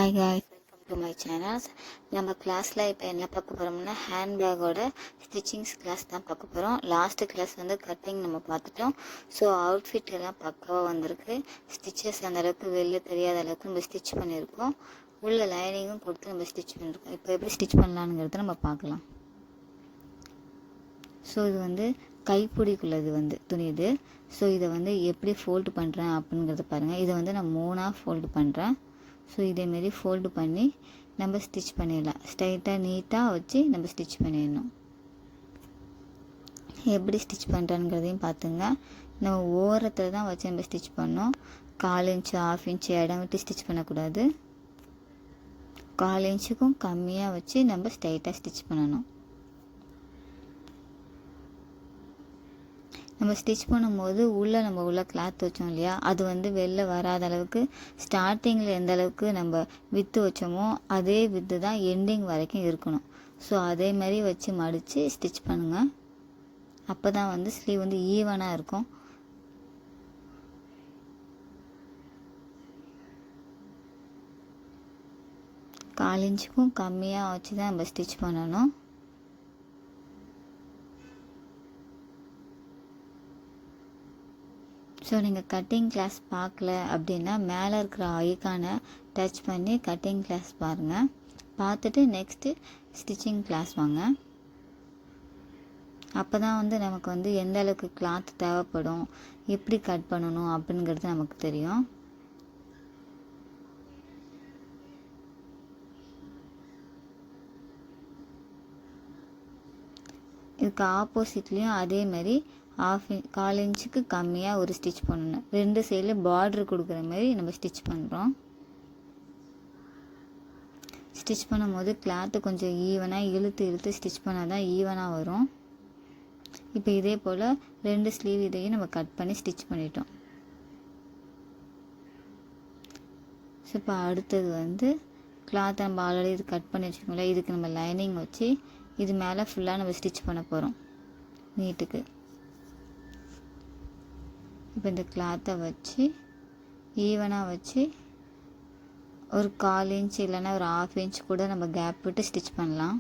Hi guys, welcome to my channels. நம்ம கிளாஸில் இப்போ என்ன பார்க்க போகிறோம்னா ஹேண்ட்பேக்கோட ஸ்டிச்சிங்ஸ் கிளாஸ் தான் பார்க்க போகிறோம். லாஸ்ட்டு கிளாஸ் வந்து கட்டிங் நம்ம பார்த்துட்டோம். ஸோ அவுட்ஃபிட் எல்லாம் பக்காவாக வந்திருக்கு. ஸ்டிச்சஸ் அந்தளவுக்கு வெளில தெரியாத அளவுக்கு நம்ம ஸ்டிச் பண்ணியிருக்கோம். உள்ள லைனிங்கும் கொடுத்து நம்ம ஸ்டிச் பண்ணியிருக்கோம். இப்போ எப்படி ஸ்டிச் பண்ணலாங்கிறத நம்ம பார்க்கலாம். ஸோ இது வந்து கைப்பிடிக்குள்ளது வந்து துணி இது. ஸோ இதை வந்து எப்படி ஃபோல்டு பண்ணுறேன் அப்படிங்கிறத பாருங்கள். இதை வந்து நான் 3ஆக ஃபோல்டு பண்ணுறேன். ஸோ இதேமாரி ஃபோல்டு பண்ணி நம்ம ஸ்டிச் பண்ணிடலாம். ஸ்ட்ரைட்டாக நீட்டாக வச்சு நம்ம ஸ்டிச் பண்ணிடணும். எப்படி ஸ்டிச் பண்ணுறேங்கிறதையும் பார்த்துங்க. நம்ம ஓரத்தில் தான் வச்சு நம்ம ஸ்டிச் பண்ணோம். 1/4 இன்ச்சு 1/2 இன்ச்சு இடம் விட்டு ஸ்டிச் பண்ணக்கூடாது. 1/4 இன்ச்சுக்கும் கம்மியாக வச்சு நம்ம ஸ்ட்ரைட்டாக ஸ்டிச் பண்ணணும். நம்ம ஸ்டிச் பண்ணும்போது நம்ம உள்ள கிளாத் வச்சோம் இல்லையா, அது வந்து வெளில வராத அளவுக்கு ஸ்டார்டிங்கில் எந்த அளவுக்கு நம்ம வித்து வச்சோமோ அதே வித்து தான் எண்டிங் வரைக்கும் இருக்கணும். ஸோ அதே மாதிரி வச்சு மடித்து ஸ்டிச் பண்ணுங்கள். அப்போ தான் வந்து ஸ்லீவ் வந்து ஈவனாக இருக்கும். கால் இன்ச்சுக்கும் கம்மியாக வச்சு தான் நம்ம ஸ்டிச் பண்ணணும். ஸோ நீங்கள் கட்டிங் கிளாஸ் பார்க்கல அப்படின்னா மேலே இருக்கிற ஐக்கானை டச் பண்ணி கட்டிங் கிளாஸ் பாருங்கள். பார்த்துட்டு நெக்ஸ்ட்டு ஸ்டிச்சிங் கிளாஸ் வாங்க. அப்போ தான் வந்து நமக்கு வந்து எந்த அளவுக்கு கிளாத் தேவைப்படும், எப்படி கட் பண்ணணும் அப்படிங்கிறது நமக்கு தெரியும். இதுக்கு ஆப்போசிட்லேயும் அதே மாதிரி 1/4 இன்ச்சுக்கு கம்மியாக ஒரு ஸ்டிச் பண்ணணும். 2 சைடில் பார்டர் கொடுக்குற மாதிரி நம்ம ஸ்டிச் பண்ணுறோம். ஸ்டிச் பண்ணும்போது கிளாத்து கொஞ்சம் ஈவனாக இழுத்து ஸ்டிச் பண்ணால் தான் ஈவனாக வரும். இப்போ இதே போல் 2 ஸ்லீவ் இதையும் நம்ம கட் பண்ணி ஸ்டிச் பண்ணிட்டோம். ஸோ இப்போ அடுத்தது வந்து கிளாத்தை நம்ம ஆல்ரெடி இது கட் பண்ணி வச்சுக்கோங்களேன். இதுக்கு நம்ம லைனிங் வச்சு இது மேலே ஃபுல்லாக நம்ம ஸ்டிச் பண்ண போகிறோம் நீட்டுக்கு. இப்போ இந்த கிளாத்தை வச்சு ஈவனாக வச்சு ஒரு 1/4 இன்ச் இல்லைன்னா ஒரு 1/2 இன்ச் கூட நம்ம கேப் விட்டு ஸ்டிச் பண்ணலாம்.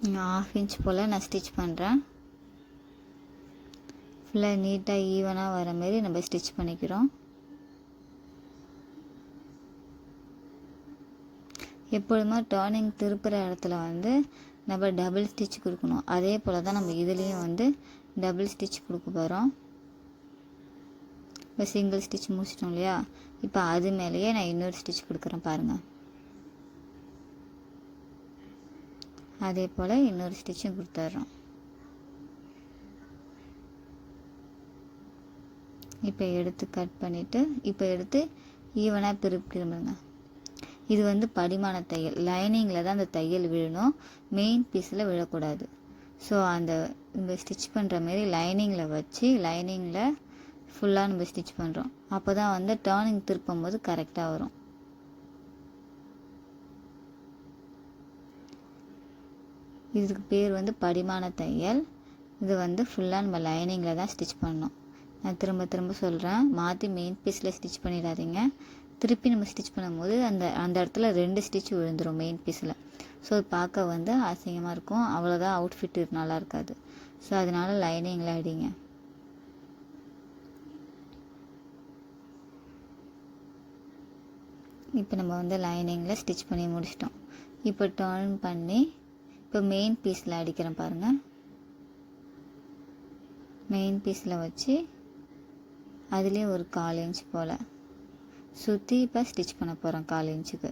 1/2 இன்ச் போல் நான் ஸ்டிச் பண்ணுறேன். ஃபுல்லாக நீட்டாக ஈவனாக வர மாரி நம்ம ஸ்டிச் பண்ணிக்கிறோம். எப்பொழுதுமே டர்னிங் திருப்புற இடத்துல வந்து நம்ம டபுள் ஸ்டிச் கொடுக்கணும். அதே போல் தான் நம்ம இதுலேயும் வந்து டபுள் ஸ்டிச் கொடுக்க போகிறோம். இப்போ சிங்கிள் ஸ்டிச் முடிச்சிட்டோம் இல்லையா, இப்போ அது மேலேயே நான் இன்னொரு ஸ்டிச் கொடுக்குறேன் பாருங்கள். அதே போல் இன்னொரு ஸ்டிச்சும் கொடுத்துட்றோம். இப்போ எடுத்து கட் பண்ணிவிட்டு இப்போ எடுத்து ஈவனாக திரும்பிடுங்க. இது வந்து படிமான தையல். லைனிங்கில் தான் அந்த தையல் விழணும், மெயின் பீஸில் விழக்கூடாது. ஸோ அந்த நம்ம ஸ்டிச் பண்ணுற மாரி லைனிங்கில் வச்சு லைனிங்கில் ஃபுல்லாக நம்ம ஸ்டிச் பண்ணுறோம். அப்போ தான் வந்து டர்னிங் திருப்பும் போது கரெக்டாக வரும். இதுக்கு பேர் வந்து படிமான தையல். இது வந்து ஃபுல்லாக நம்ம லைனிங்கில் தான் ஸ்டிச் பண்ணோம். நான் திரும்ப சொல்கிறேன், மாற்றி மெயின் பீஸில் ஸ்டிச் பண்ணிடாதீங்க. திருப்பி நம்ம ஸ்டிச் பண்ணும்போது அந்த இடத்துல 2 ஸ்டிச் விழுந்துடும் மெயின் பீஸில். ஸோ பார்க்க வந்து அசிங்கமாக இருக்கும், அவ்வளோதான் அவுட்ஃபிட் நல்லா இருக்காது. ஸோ அதனால் லைனிங்கில் அடிங்க. இப்போ நம்ம வந்து லைனிங்கில் ஸ்டிச் பண்ணி முடிச்சிட்டோம். இப்போ டர்ன் பண்ணி இப்போ மெயின் பீஸில் அடிக்கிறேன் பாருங்கள். மெயின் பீஸில் வச்சு அதுலேயே ஒரு 1/4 இன்ச் போல் சுற்றி இப்போ ஸ்டிச் பண்ண போகிறோம் 1/4 இன்ச்சுக்கு.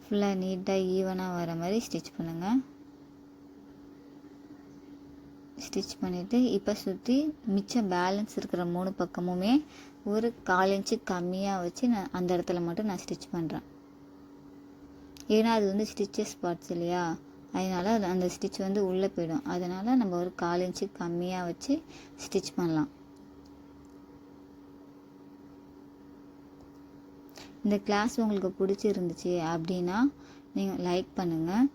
ஃபுல்லாக நீட்டாக ஈவனாக வர மாதிரி ஸ்டிச் பண்ணுங்கள். ஸ்டிச் பண்ணிவிட்டு இப்போ சுற்றி மிச்சம் பேலன்ஸ் இருக்கிற 3 பக்கமுமே ஒரு 1/4 இன்ச்சு கம்மியாக வச்சு நான் அந்த இடத்துல மட்டும் நான் ஸ்டிச் பண்ணுறேன். ஏன்னா அது வந்து ஸ்டிச்சஸ் பார்ட்ஸ் இல்லையா, அதனால் அந்த ஸ்டிச் வந்து உள்ளே போயிடும். அதனால் நம்ம ஒரு 1/4 இன்ச்சு கம்மியாக வச்சு ஸ்டிச் பண்ணலாம். இந்த கிளாஸ் உங்களுக்கு பிடிச்சிருந்துச்சு அப்படின்னா நீங்கள் லைக் பண்ணுங்கள்.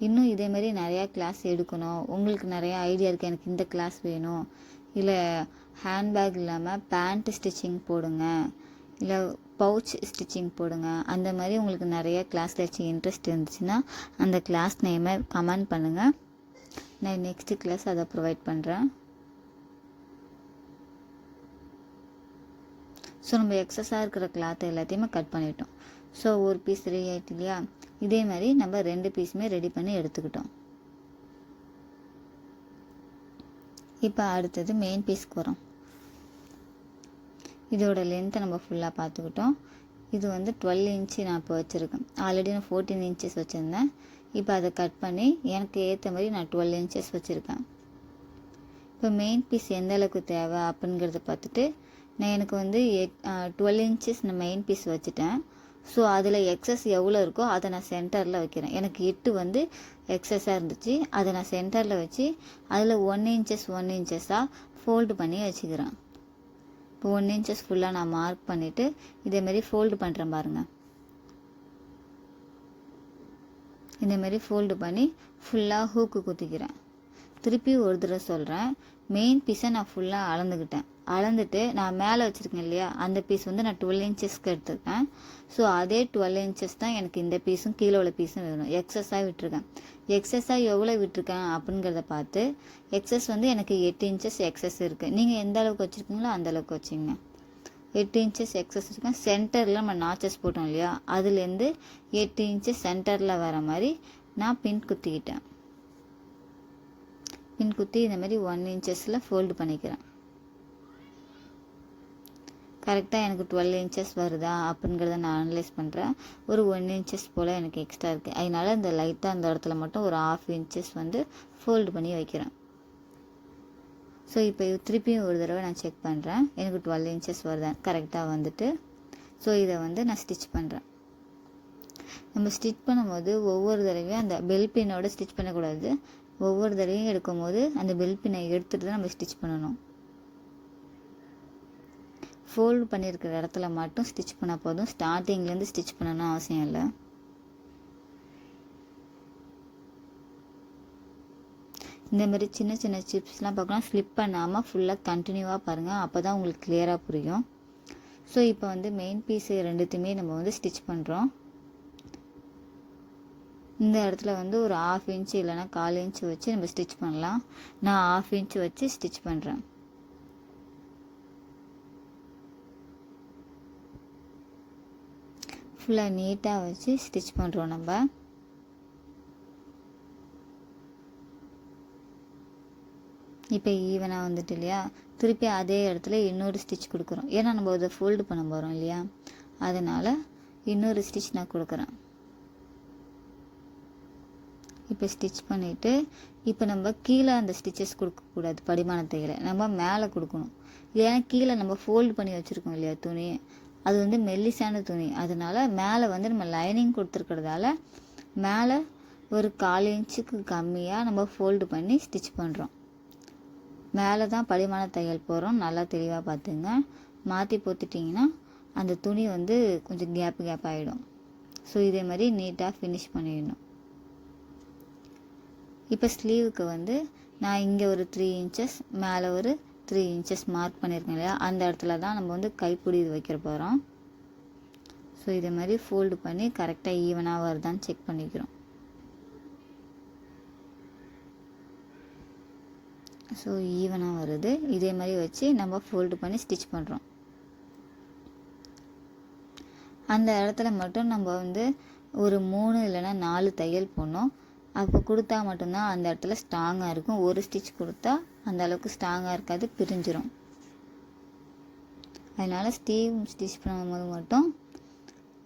இன்னும் இதேமாரி நிறையா கிளாஸ் எடுக்கணும், உங்களுக்கு நிறையா ஐடியா இருக்குது, எனக்கு இந்த கிளாஸ் வேணும், இல்லை ஹேண்ட்பேக் இல்லாமல் பேண்ட் ஸ்டிச்சிங் போடுங்க, இல்லை பவுச் ஸ்டிச்சிங் போடுங்க, அந்த மாதிரி உங்களுக்கு நிறைய கிளாஸில் வச்சு இன்ட்ரெஸ்ட் இருந்துச்சுன்னா அந்த கிளாஸ் நேமை கமெண்ட் பண்ணுங்கள். நான் நெக்ஸ்ட்டு கிளாஸ் அதை ப்ரொவைட் பண்ணுறேன். ஸோ நம்ம எக்ஸஸாக இருக்கிற கிளாத்தை எல்லாத்தையுமே கட் பண்ணிட்டோம். ஸோ ஒரு பீஸ் ரெடி ஆகிட்டு இல்லையா, இதே மாதிரி நம்ம 2 பீஸுமே ரெடி பண்ணி எடுத்துக்கிட்டோம். இப்போ அடுத்தது மெயின் பீஸ்க்கு வரோம். இதோட லென்த்தை நம்ம ஃபுல்லாக பார்த்துக்கிட்டோம். இது வந்து 12 இன்ச்சு நான் இப்போ வச்சுருக்கேன். ஆல்ரெடி நான் 14 இன்ச்சஸ் வச்சுருந்தேன். இப்போ அதை கட் பண்ணி எனக்கு ஏற்ற மாதிரி நான் 12 இன்ச்சஸ் வச்சுருக்கேன். இப்போ மெயின் பீஸ் எந்த அளவுக்கு தேவை அப்படிங்கிறத பார்த்துட்டு நான் எனக்கு வந்து 12 இன்ச்சஸ் நான் மெயின் பீஸ் வச்சுட்டேன். ஸோ அதில் எக்ஸஸ் எவ்வளோ இருக்கோ அதை நான் சென்டரில் வைக்கிறேன். எனக்கு 8 வந்து எக்ஸஸாக இருந்துச்சு, அதை நான் சென்டரில் வச்சு அதில் 1 இன்ச்சஸாக ஃபோல்டு பண்ணி வச்சுக்கிறேன். இப்போ 1 இன்ச்சஸ் ஃபுல்லாக நான் மார்க் பண்ணிவிட்டு இதேமாரி ஃபோல்டு பண்ணுறேன் பாருங்கள். இதேமாரி ஃபோல்டு பண்ணி ஃபுல்லாக ஹூக்கு குத்திக்கிறேன். திருப்பி ஒரு தடவை சொல்கிறேன், மெயின் பீஸை நான் ஃபுல்லாக அளந்துக்கிட்டேன். அளந்துட்டு நான் மேலே வச்சுருக்கேன் இல்லையா, அந்த பீஸ் வந்து நான் 12 இன்ச்சஸ்க்கு எடுத்துருக்கேன். ஸோ அதே 12 இன்ச்சஸ் தான் எனக்கு இந்த பீஸும் கீழே உள்ள பீஸும் வேணும். எக்ஸஸாக விட்டுருக்கேன். எக்ஸஸாக எவ்வளோ விட்டுருக்கேன் அப்படிங்கிறத பார்த்து, எக்ஸஸ் வந்து எனக்கு 8 இன்ச்சஸ் எக்ஸஸ் இருக்குது. நீங்கள் எந்த அளவுக்கு வச்சுருக்கீங்களோ அந்த அளவுக்கு வச்சுங்க. 8 இன்ச்சஸ் எக்ஸஸ் இருக்கேன். சென்டரில் நம்ம நாச்சஸ் போட்டோம் இல்லையா, அதுலேருந்து 8 இன்ச்சஸ் சென்டரில் வர மாதிரி நான் பின் குத்திக்கிட்டேன். பின் குத்தி இந்த மாதிரி 1 இன்ச்சஸில் ஃபோல்டு பண்ணிக்கிறேன். கரெக்டாக எனக்கு 12 இன்ச்சஸ் வருதா அப்படிங்கிறத நான் அனலைஸ் பண்ணுறேன். ஒரு 1 இன்ச்சஸ் போல் எனக்கு எக்ஸ்ட்ரா இருக்குது. அதனால் இந்த லைட்டாக அந்த இடத்துல மட்டும் ஒரு 1/2 இன்ச்சஸ் வந்து ஃபோல்டு பண்ணி வைக்கிறேன். ஸோ இப்போ திருப்பியும் ஒரு தடவை நான் செக் பண்ணுறேன், எனக்கு 12 இன்ச்சஸ் வருதா, கரெக்டாக வந்துட்டு. ஸோ இதை வந்து நான் ஸ்டிச் பண்ணுறேன். நம்ம ஸ்டிச் பண்ணும்போது ஒவ்வொரு தடவையும் அந்த பெல் பின்னோட ஸ்டிச் பண்ணக்கூடாது. ஒவ்வொரு தடவையும் எடுக்கும் போது அந்த பெல் பின்னை எடுத்துகிட்டு தான் நம்ம ஸ்டிச் பண்ணணும். ஃபோல்டு பண்ணியிருக்கிற இடத்துல மட்டும் ஸ்டிச் பண்ணால் போதும். ஸ்டார்டிங்லேருந்து ஸ்டிச் பண்ணணும் அவசியம் இல்லை. இந்த மாதிரி சின்ன சின்ன சிப்ஸ்லாம் பார்க்கலாம், ஸ்லிப் பண்ணாமல் ஃபுல்லாக கண்டினியூவாக பாருங்கள், அப்போ தான் உங்களுக்கு கிளியராக புரியும். ஸோ இப்போ வந்து மெயின் பீஸு ரெண்டுத்தையுமே நம்ம வந்து ஸ்டிச் பண்ணுறோம். இந்த இடத்துல வந்து ஒரு 1/2 இன்ச்சு இல்லைனா 1/4 இன்ச்சு வச்சு நம்ம ஸ்டிச் பண்ணலாம். நான் 1/2 இன்ச்சு வச்சு ஸ்டிச் பண்ணுறேன். ஃபுல்லாக நீட்டாக வச்சு ஸ்டிச் பண்ணுறோம் நம்ம. இப்போ ஈவனாக வந்துட்டு இல்லையா, திருப்பி அதே இடத்துல இன்னொரு ஸ்டிச் கொடுக்குறோம். ஏன்னா நம்ம அதை ஃபோல்டு பண்ண போகிறோம் இல்லையா, அதனால் இன்னொரு ஸ்டிச் நான் கொடுக்குறேன். இப்போ ஸ்டிச் பண்ணிவிட்டு இப்போ நம்ம கீழே அந்த ஸ்டிச்சஸ் கொடுக்கக்கூடாது. படிமான தையலை நம்ம மேலே கொடுக்கணும். இல்லைன்னா கீழே நம்ம ஃபோல்டு பண்ணி வச்சுருக்கோம் இல்லையா துணி, அது வந்து மெல்லிசான துணி, அதனால் மேலே வந்து நம்ம லைனிங் கொடுத்துருக்கிறதால மேலே ஒரு 1/4 இன்ச்சுக்கு கம்மியாக நம்ம ஃபோல்டு பண்ணி ஸ்டிச் பண்ணுறோம். மேலே தான் படிமான தையல் போகிறோம். நல்லா தெளிவாக பார்த்துங்க. மாற்றி போத்துட்டிங்கன்னா அந்த துணி வந்து கொஞ்சம் கேப் ஆகிடும். ஸோ இதே மாதிரி நீட்டாக ஃபினிஷ் பண்ணிடணும். இப்போ ஸ்லீவுக்கு வந்து நான் இங்கே ஒரு 3 இன்ச்சஸ் மேலே ஒரு 3 இன்ச்சஸ் மார்க் பண்ணியிருக்கேன் இல்லையா, அந்த இடத்துல தான் நம்ம வந்து கைப்பிடி இது வைக்கிற போகிறோம். ஸோ இதே மாதிரி ஃபோல்டு பண்ணி கரெக்டாக ஈவனாக வருதான்னு செக் பண்ணிக்கிறோம். ஸோ ஈவனாக வருது. இதே மாதிரி வச்சு நம்ம ஃபோல்டு பண்ணி ஸ்டிச் பண்ணுறோம். அந்த இடத்துல மட்டும் நம்ம வந்து ஒரு 3 இல்லைன்னா 4 தையல் போடணும். அப்போ கொடுத்தா மட்டும்தான் அந்த இடத்துல ஸ்ட்ராங்காக இருக்கும். ஒரு ஸ்டிச் கொடுத்தா அந்த அளவுக்கு ஸ்ட்ராங்காக இருக்காது, பிரிஞ்சிடும். அதனால் ஸ்டிச் பண்ணும்போது மட்டும்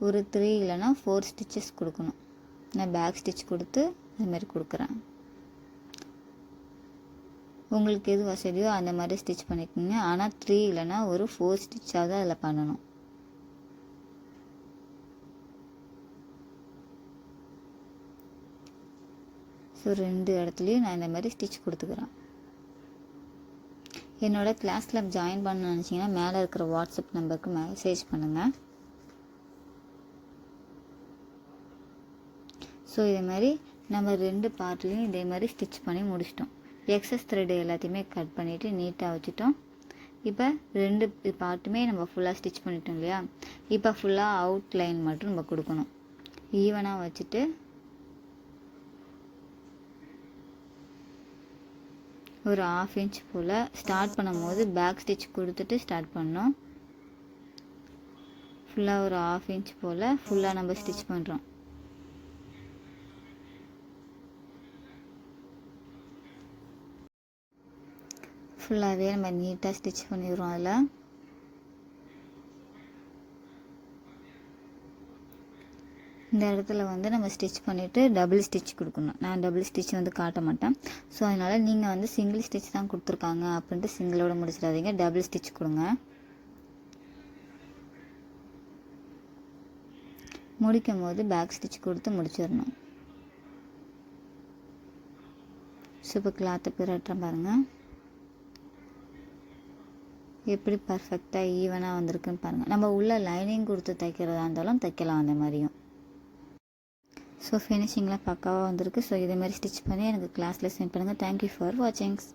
ஒரு 3 இல்லைன்னா 4 ஸ்டிச்சஸ் கொடுக்கணும். நான் பேக் ஸ்டிச் கொடுத்து அதுமாரி கொடுக்குறேன். உங்களுக்கு எது வசதியோ அந்த மாதிரி ஸ்டிச் பண்ணிக்கோங்க. ஆனால் 3 இல்லைன்னா ஒரு 4 ஸ்டிச்சாவது அதில் பண்ணணும். ஸோ 2 இடத்துலையும் நான் இந்த மாதிரி ஸ்டிச் கொடுத்துக்கிறேன். என்னோடய கிளாஸில் ஜாயின் பண்ண நினச்சிங்கன்னா மேலே இருக்கிற வாட்ஸ்அப் நம்பருக்கு மெசேஜ் பண்ணுங்கள். ஸோ இதே மாதிரி நம்ம 2 பார்ட்லேயும் இதே மாதிரி ஸ்டிச் பண்ணி முடிச்சிட்டோம். எக்ஸஸ் த்ரெட் எல்லாத்தையுமே கட் பண்ணிவிட்டு நீட்டாக வச்சுட்டோம். இப்போ 2 பார்ட்டுமே நம்ம ஃபுல்லாக ஸ்டிச் பண்ணிட்டோம் இல்லையா. இப்போ ஃபுல்லாக அவுட் லைன் மட்டும் நம்ம கொடுக்கணும். ஈவனாக வச்சுட்டு ஒரு 1/2 இன்ச் போல் ஸ்டார்ட் பண்ணும்போது பேக் ஸ்டிச் கொடுத்துட்டு ஸ்டார்ட் பண்ணோம். ஃபுல்லாக ஒரு 1/2 இன்ச் போல் ஃபுல்லாக நம்ம ஸ்டிச் பண்ணுறோம். ஃபுல்லாகவே நம்ம நீட்டாக ஸ்டிச் பண்ணிடுறோம். அதில் இந்த இடத்துல வந்து நம்ம ஸ்டிச் பண்ணிவிட்டு டபுள் ஸ்டிச் கொடுக்கணும். நான் டபுள் ஸ்டிச் வந்து காட்ட மாட்டேன். ஸோ அதனால் நீங்கள் வந்து சிங்கிள் ஸ்டிச் தான் கொடுத்துருக்காங்க அப்படின்ட்டு சிங்கிளோட முடிச்சிடாதீங்க, டபுள் ஸ்டிச் கொடுங்க. முடிக்கும் போது பேக் ஸ்டிச் கொடுத்து முடிச்சிடணும். ஸோ இப்போ கிளாத்தை பிறட்டுறேன் பாருங்கள், எப்படி பர்ஃபெக்டாக ஈவனாக வந்திருக்குன்னு பாருங்கள். நம்ம உள்ள லைனிங் கொடுத்து தைக்கிறதா இருந்தாலும் தைக்கலாம் அந்த மாதிரியும். ஸோ ஃபினிஷிங்லாம் பக்காவாக வந்திருக்கு. ஸோ இதே மாதிரி ஸ்டிச் பண்ணி எனக்கு கிளாஸில் சென்ட் பண்ணுங்கள். Thank you for வாட்சிங்ஸ்.